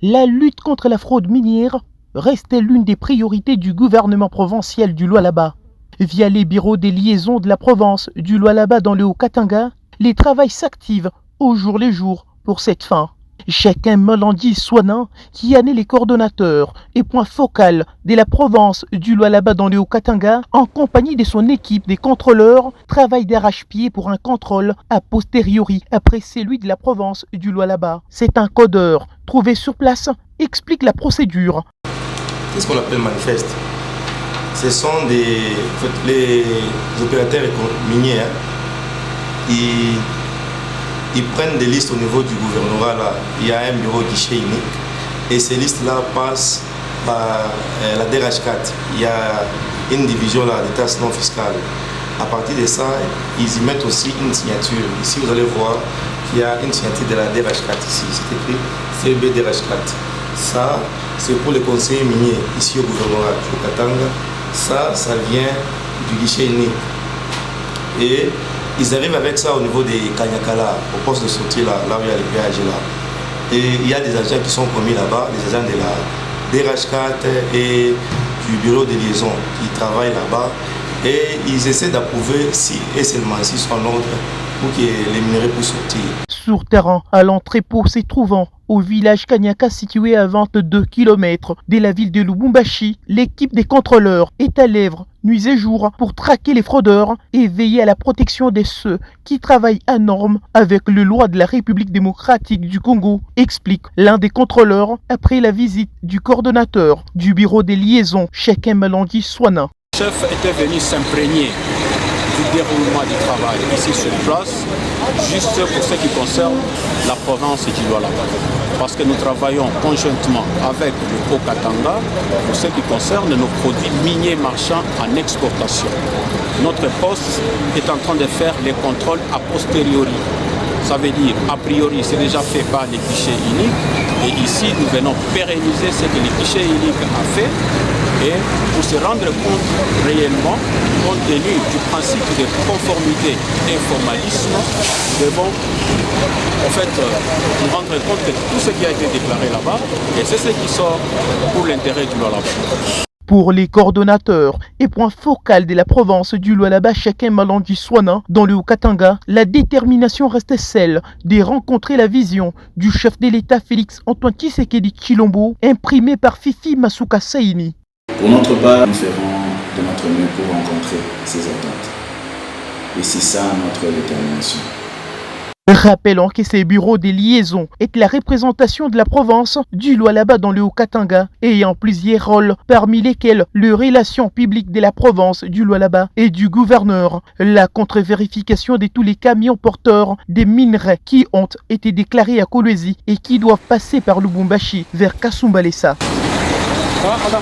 La lutte contre la fraude minière restait l'une des priorités du gouvernement provincial du Lualaba. Via les bureaux des liaisons de la province du Lualaba dans le Haut-Katanga, les travaux s'activent au jour le jour pour cette fin. Chacun Malandi Swanin, qui en est les coordonnateurs et point focal de la province du Lualaba dans le Haut-Katanga, en compagnie de son équipe des contrôleurs, travaille d'arrache-pied pour un contrôle a posteriori après celui de la province du Lualaba. C'est un codeur trouvé sur place, explique la procédure. Qu'est-ce qu'on appelle manifeste? Ce sont les opérateurs miniers, ils prennent des listes au niveau du gouvernorat. Là. Il y a un bureau guichet unique et ces listes-là passent par la DRH4. Il y a une division là, des taxes non fiscales. À partir de ça, ils y mettent aussi une signature. Ici, vous allez voir qu'il y a une signature de la DRH4 ici. C'est écrit CB DRH4. Ça, c'est pour les conseillers miniers ici au gouvernorat du Katanga. Ça vient du guichet unique. Et ils arrivent avec ça au niveau des Kanyakala, au poste de sortie là où il y a les péages là. Et il y a des agents qui sont commis là-bas, des agents de la DRH4 et du bureau de liaison qui travaillent là-bas. Et ils essaient d'approuver si et seulement s'ils sont en ordre pour que les minerais puissent sortir. Sur terrain, à l'entrepôt se trouvant au village Kanyaka situé à 22 km de la ville de Lubumbashi, l'équipe des contrôleurs est à l'œuvre nuit et jour pour traquer les fraudeurs et veiller à la protection de ceux qui travaillent à norme avec les lois de la République démocratique du Congo, explique l'un des contrôleurs après la visite du coordonnateur du bureau des liaisons, Chacun Malandi Swanin. Le chef était venu s'imprégner du déroulement du travail ici sur place, juste pour ce qui concerne la province du Lualaba. Parce que nous travaillons conjointement avec le Haut-Katanga pour ce qui concerne nos produits miniers marchands en exportation. Notre poste est en train de faire les contrôles a posteriori. Ça veut dire, a priori, c'est déjà fait par les guichets uniques. Et ici, nous venons pérenniser ce que les guichets uniques a fait. Et pour se rendre compte réellement, compte tenu du principe de conformité et formalisme, nous devons en fait nous rendre compte que tout ce qui a été déclaré là-bas, et c'est ce qui sort pour l'intérêt du Lualaba. Pour les coordonnateurs et point focal de la province du Lualaba, Chacun Malandi Swanin dans le Haut-Katanga, la détermination restait celle de rencontrer la vision du chef de l'État Félix Antoine Tshisekedi Tshilombo, imprimée par Fifi Masuka Saini. Pour notre part, nous ferons de notre mieux pour rencontrer ces attentes. Et c'est ça notre détermination. Rappelons que ces bureaux des liaisons est la représentation de la province du Lualaba dans le Haut-Katanga, ayant plusieurs rôles, parmi lesquels les relations publiques de la province du Lualaba et du gouverneur, la contre-vérification de tous les camions porteurs des minerais qui ont été déclarés à Kolwezi et qui doivent passer par Lubumbashi vers Kasumbalesa.